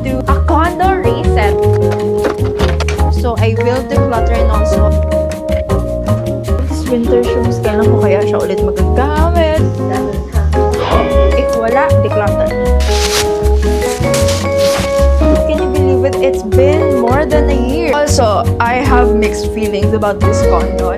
do a condo reset. So I will declutter and also this winter shoes, kailan ko kaya siya ulit magagamit? If wala, declutter. Can you believe it? It's been more than a year. Also, I have mixed feelings about this condo.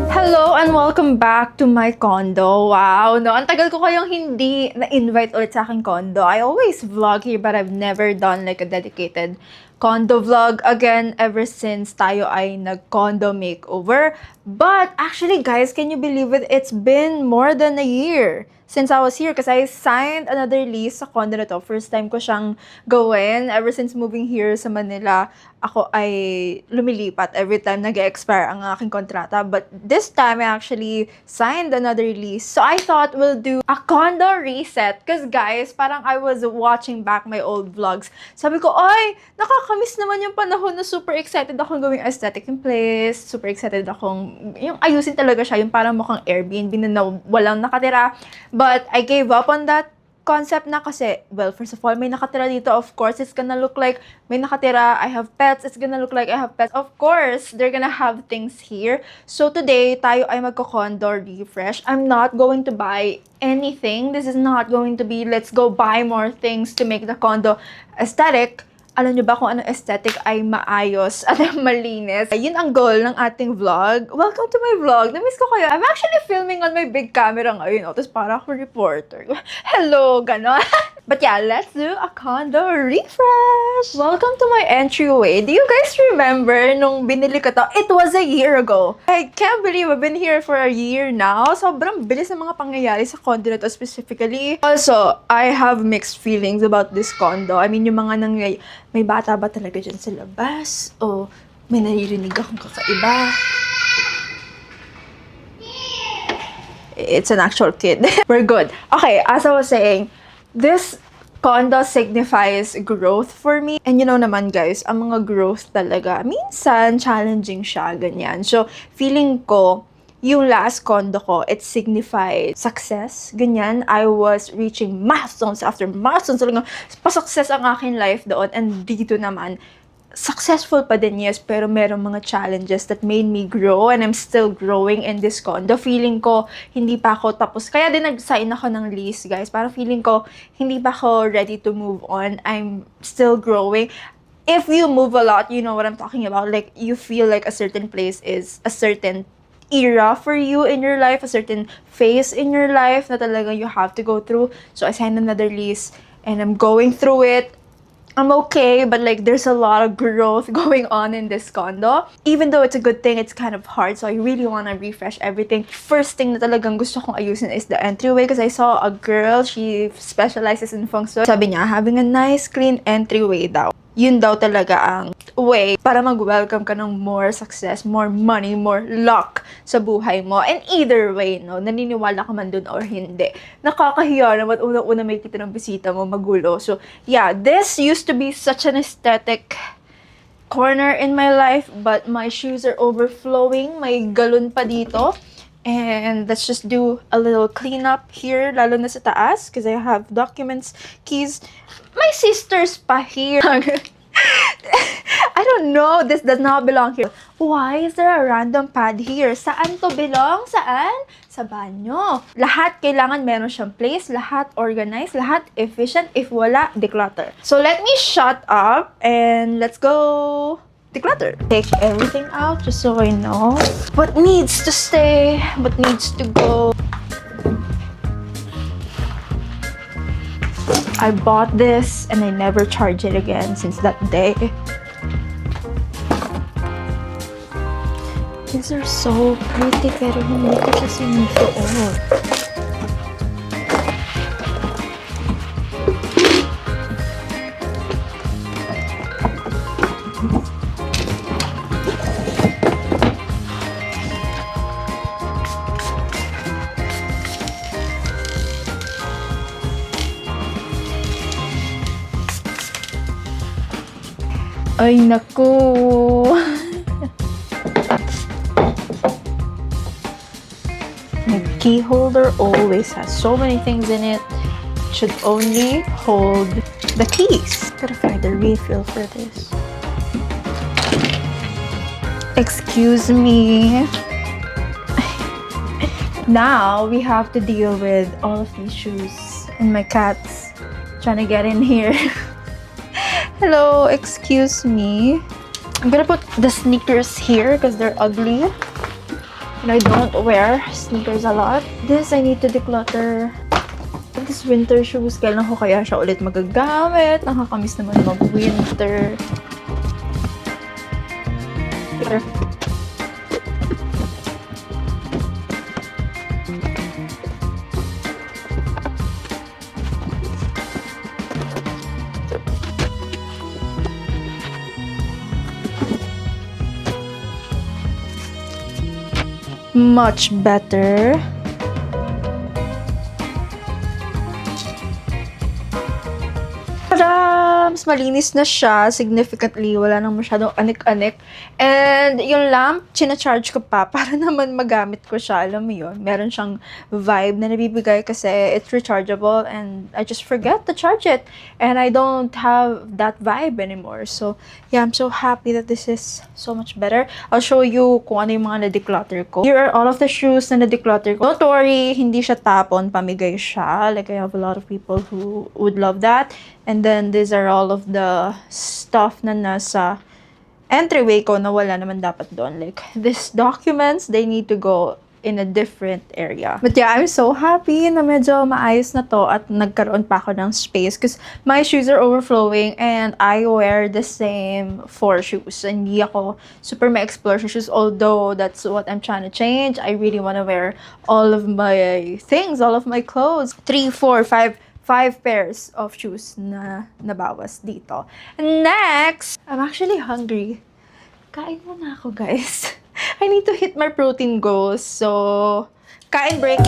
Hello and welcome back to my condo. Wow, no, ang tagal ko kayong hindi na-invite ulit sa aking condo. I always vlog here but I've never done like a dedicated condo vlog again ever since tayo ay nag-condo makeover. But actually guys, can you believe it? It's been more than a year since I was here kasi I signed another lease sa condo na to. First time ko siyang gawin. Ever since moving here sa Manila, ako ay lumilipat every time nag-expire ang aking kontrata. But this time, I actually signed another lease. So I thought we'll do a condo reset. Because guys, parang I was watching back my old vlogs. Sabi ko, ay, nakakamiss naman yung panahon na super excited akong gawing aesthetic in place. Super excited akong, yung ayusin talaga siya. Yung parang mukhang Airbnb na walang nakatira. But I gave up on that concept na kasi, well, first of all, may nakatira dito. Of course, it's gonna look like may nakatira. I have pets. It's gonna look like I have pets. Of course, they're gonna have things here. So today, tayo ay magko-condo refresh. I'm not going to buy anything. This is not going to be, let's go buy more things to make the condo aesthetic. Alam niyo ba kung anong aesthetic ay maayos at malinis? Yun ang goal ng ating vlog. Welcome to my vlog. Namiss ko kayo. I'm actually filming on my big camera ngayon. Tapos para ako reporter. Hello, gano'n. But yeah, let's do a condo refresh. Welcome to my entryway. Do you guys remember nung binili ko to? It was a year ago. I can't believe I've been here for a year now. Sobrang bilis ng mga pangyayari sa condo na to specifically. Also, I have mixed feelings about this condo. I mean, yung mga may bata ba talaga dyan sa labas? O may naririnig akong kakaiba? It's an actual kid. We're good. Okay, as I was saying, this condo signifies growth for me. And you know naman guys, ang mga growth talaga, minsan challenging siya, ganyan. So, feeling ko, yung last condo ko, it signified success, ganyan. I was reaching milestones after milestones. Talagang pa-success ang aking life doon. And dito naman, successful pa din, yes, pero merong mga challenges that made me grow and I'm still growing in this condo. Feeling ko, hindi pa ako tapos. Kaya din nag-sign ako ng lease, guys. Parang feeling ko, hindi pa ako ready to move on. I'm still growing. If you move a lot, you know what I'm talking about. Like, you feel like a certain place is a certain era for you in your life, a certain phase in your life na talaga you have to go through. So I signed another lease and I'm going through it. I'm okay, but like there's a lot of growth going on in this condo. Even though it's a good thing, it's kind of hard. So I really want to refresh everything. First thing na talagang gusto kong ayusin is the entryway because I saw a girl, she specializes in feng shui. Sabi niya, having a nice clean entryway daw. Yun daw talaga ang way para mag-welcome ka ng more success, more money, more luck sa buhay mo. And either way, no, naniniwala ka man dun or hindi. Nakakahiya naman unang-una may kita ng bisita mo, magulo. So, yeah, this used to be such an aesthetic corner in my life, but my shoes are overflowing. May galon pa dito. And let's just do a little cleanup here, lalo na sa taas, because I have documents, keys. My sister's pa here. I don't know. This does not belong here. Why is there a random pad here? Saan to belong? Saan? Sa banyo. Lahat kailangan meron siyang place. Lahat organized. Lahat efficient. If wala, declutter. So let me shut up and let's go declutter. Take everything out just so I know what needs to stay, what needs to go. I bought this and I never charge it again since that day. These are so pretty pero hindi ko siya sinusuot. Ay, naku. The key holder always has so many things in it. should only hold the keys. Gotta find the refill for this. Excuse me. Now we have to deal with all of these shoes and my cats trying to get in here. Hello, excuse me. I'm gonna put the sneakers here because they're ugly. And I don't wear sneakers a lot. This I need to declutter. This winter shoes, kailan ko kaya siya ulit magagamit? Nakakamiss naman mag-winter. Much better. Tada! Mas malinis na siya. Significantly. Wala nang masyadong anik-anik. And yung lamp, charge ko pa para naman magamit ko siya. Alam mo yun, meron siyang vibe na nabibigay kasi it's rechargeable and I just forget to charge it. And I don't have that vibe anymore. So, yeah, I'm so happy that this is so much better. I'll show you kung ano yung mga na-declutter ko. Here are all of the shoes na na-declutter ko. Don't worry, hindi siya tapon, pamigay siya. Like, I have a lot of people who would love that. And then, these are all of the stuff na nasa entryway ko na wala naman dapat doon. Like, these documents, they need to go in a different area. But yeah, I'm so happy na medyo maayos na to at nagkaroon pa ako ng space because my shoes are overflowing and I wear the same 4 shoes. Hindi ako super ma-explore sa shoes, although that's what I'm trying to change. I really want to wear all of my things, all of my clothes. 3, 4, 5 pairs of shoes na nabawas dito. Next, I'm actually hungry. Kain muna ako, guys. I need to hit my protein goals. So, kain break.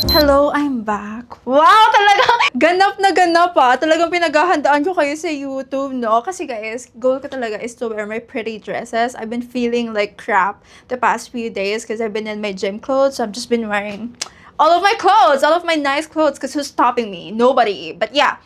Hello, I'm back. Wow, talagang ganap ah. Talagang pinaghahandaan ko kayo sa YouTube, no? Kasi guys, goal ko talaga is to wear my pretty dresses. I've been feeling like crap the past few days because I've been in my gym clothes. So I've just been wearing all of my clothes, all of my nice clothes because who's stopping me? Nobody. But yeah,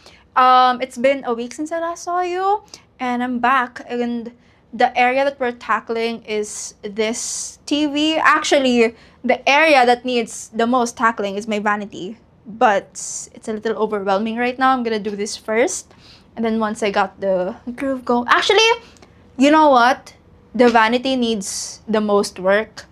it's been a week since I last saw you and I'm back. And the area that we're tackling is this TV. Actually, the area that needs the most tackling is my vanity. But it's a little overwhelming right now. I'm gonna do this first. And then once I got the groove going. Actually, you know what? The vanity needs the most work.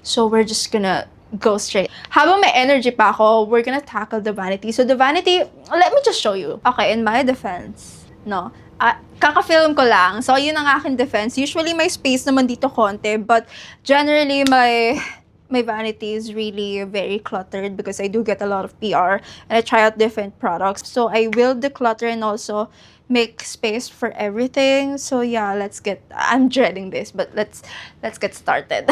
So we're just gonna go straight. Habang may energy pa ako, we're gonna tackle the vanity. So the vanity, let me just show you. Okay, in my defense, no. Kaka-film ko lang. So, yun ang aking defense. Usually, may space naman dito konti. But, generally, my vanity is really very cluttered because I do get a lot of PR. And I try out different products. So, I will declutter and also make space for everything. So, yeah, I'm dreading this. But, let's get started.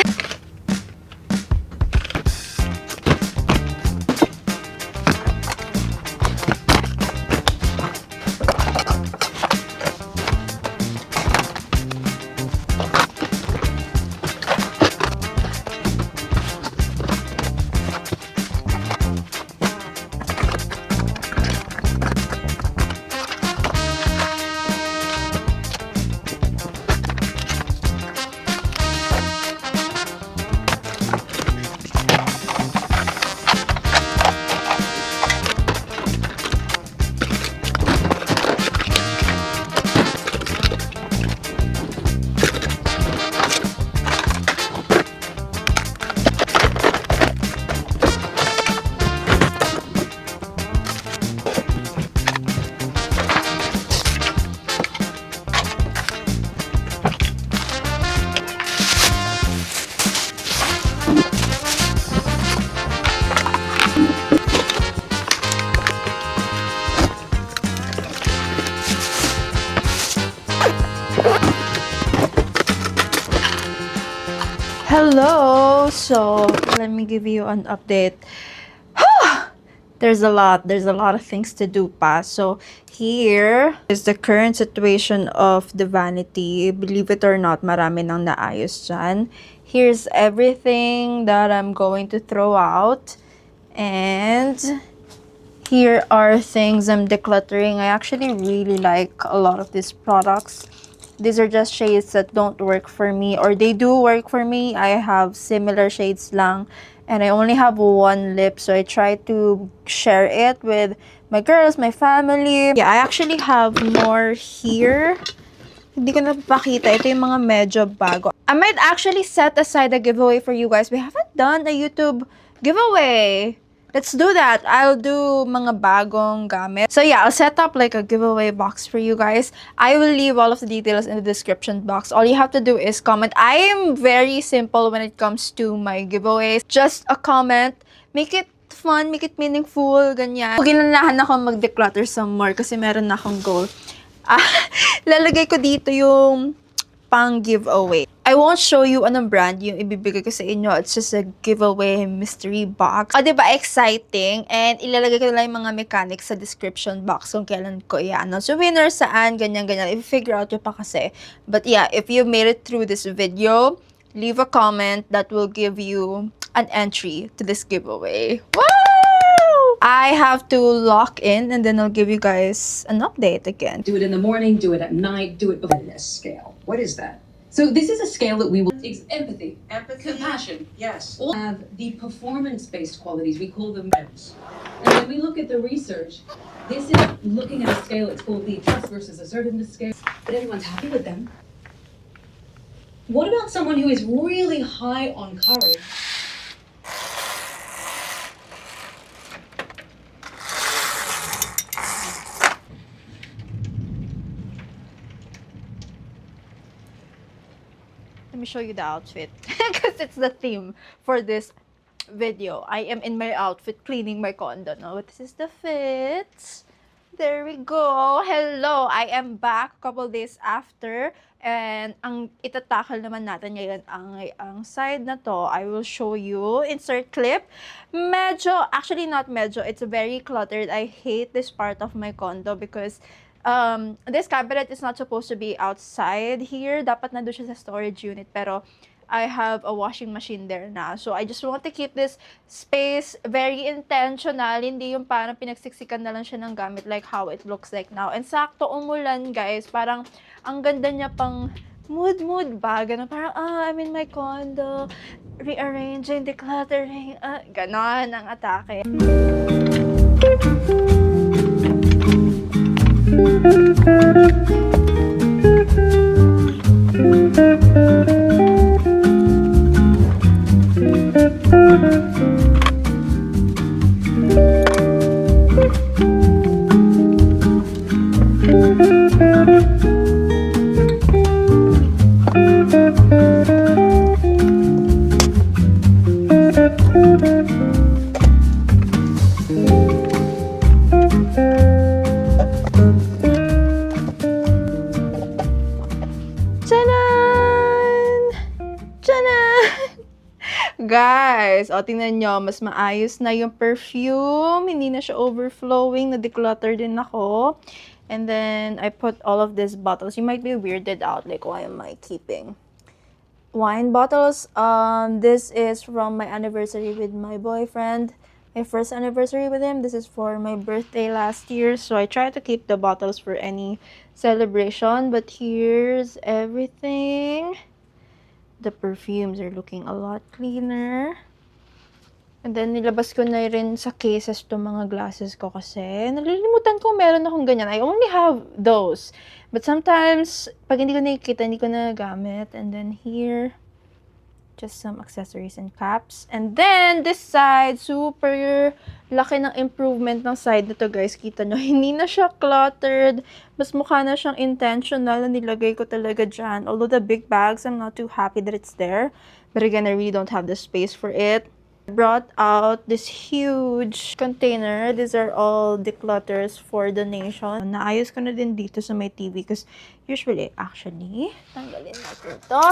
Hello! So, let me give you an update. There's a lot of things to do pa. So, here is the current situation of the vanity. Believe it or not, marami nang naayos dyan. Here's everything that I'm going to throw out. And here are things I'm decluttering. I actually really like a lot of these products. These are just shades that don't work for me, or they do work for me. I have similar shades lang, and I only have one lip, so I try to share it with my girls, my family. Yeah, I actually have more here. Hindi ko napapakita. Ito yung mga medyo bago. I might actually set aside a giveaway for you guys. We haven't done a YouTube giveaway. Let's do that. I'll do mga bagong gamit. So yeah, I'll set up like a giveaway box for you guys. I will leave all of the details in the description box. All you have to do is comment. I am very simple when it comes to my giveaways. Just a comment. Make it fun, make it meaningful, ganyan. Ginanahan ako mag-declutter some more kasi meron na akong goal. Lalagay ko dito yung pang giveaway. I won't show you anong brand yung ibibigay ko sa inyo. It's just a giveaway mystery box. O, diba? Exciting. And ilalagay ko lang yung mga mechanics sa description box kung kailan ko i-announce. So, winner saan, ganyan-ganyan. I-figure out yun pa kasi. But yeah, if you made it through this video, leave a comment that will give you an entry to this giveaway. Woo! I have to lock in and then I'll give you guys an update again. Do it in the morning, do it at night, do it before this scale. What is that? So this is a scale that we will empathy, compassion. Yes. All have the performance-based qualities. We call them MEMS. And when we look at the research, this is looking at a scale. It's called the trust versus assertiveness scale. But everyone's happy with them. What about someone who is really high on courage? Let me show you the outfit because it's the theme for this video. I am in my outfit cleaning my condo now. This is the fit. There we go. Hello, I am back a couple days after. And ang itatakal naman natin ngayon ang side na to. I will show you. Insert clip. Medyo, actually not medyo. It's very cluttered. I hate this part of my condo because this cabinet is not supposed to be outside here. Dapat nandun siya sa storage unit. Pero I have a washing machine there na. So, I just want to keep this space very intentional. Hindi yung parang pinagsiksikan na lang siya ng gamit like how it looks like now. And sakto umulan, guys. Parang ang ganda niya pang mood ba? Ganon. Parang, I'm in my condo. Rearranging, decluttering. Ganon ang atake. Guys, tingnan nyo, mas maayos na yung perfume. Hindi na siya overflowing. Na-declutter din ako. And then, I put all of these bottles. You might be weirded out, like, why am I keeping wine bottles? This is from my anniversary with my boyfriend. My first anniversary with him. This is for my birthday last year. So, I try to keep the bottles for any celebration. But here's everything. The perfumes are looking a lot cleaner. And then, nilabas ko na rin sa cases to mga glasses ko kasi nalilimutan ko meron akong ganyan. I only have those. But sometimes, pag hindi ko nakikita, hindi ko nagagamit. And then here, just some accessories and caps. And then, this side, super laki ng improvement ng side na to, guys. Kita nyo, hindi na siya cluttered. Mas mukha na siyang intentional na nilagay ko talaga dyan. Although the big bags, I'm not too happy that it's there. But again, I really don't have the space for it. I brought out this huge container. These are all declutters for donation. Naayos ko na din dito sa my TV because usually, actually, tanggalin natin to.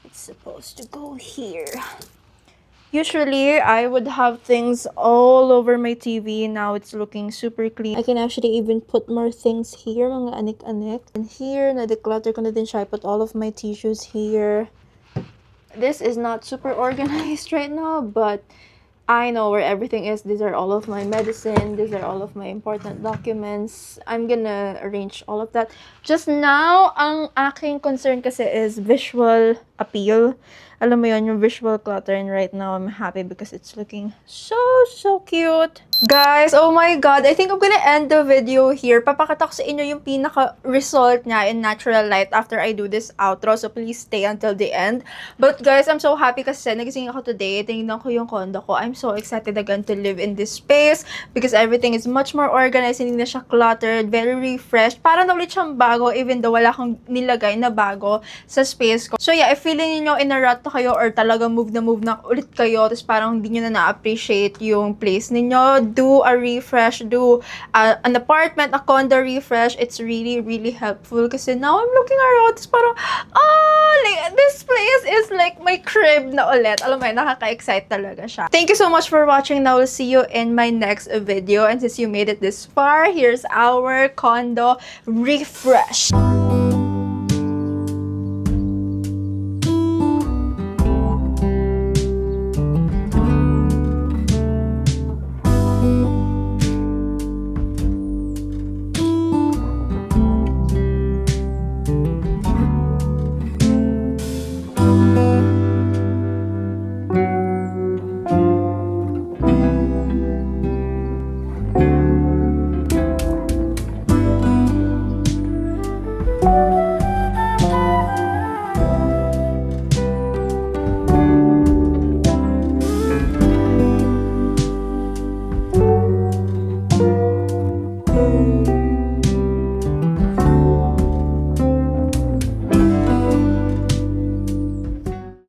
It's supposed to go here. Usually, I would have things all over my TV. Now, it's looking super clean. I can actually even put more things here, mga anik-anik. And here, na-declutter ko na din siya. I put all of my tissues here. This is not super organized right now, but I know where everything is. These are all of my medicine. These are all of my important documents. I'm gonna arrange all of that. Just now, ang aking concern kasi is visual appeal. Alam mo yun, yung visual clutter. And right now, I'm happy because it's looking so cute. Guys, oh my God. I think I'm gonna end the video here. Papakita ko sa inyo yung pinaka-result niya in natural light after I do this outro. So, please stay until the end. But guys, I'm so happy kasi nagising ako today. Tingnan ko yung condo ko. I'm so excited again to live in this space because everything is much more organized. Hindi na siya cluttered. Very refreshed. Parang na ulit siyang bago even though wala akong nilagay na bago sa space ko. So yeah, if feeling niyo in a rut na kayo or talaga move na ulit kayo tapos parang hindi nyo na na-appreciate yung place ninyo, do a refresh, do an apartment, a condo refresh. It's really helpful kasi now I'm looking around tapos parang, like, this place is like my crib na ulit. Alam mo yun, nakaka-excite talaga siya. Thank you so much for watching. Now, we'll see you in my next video. And since you made it this far, here's our condo refresh.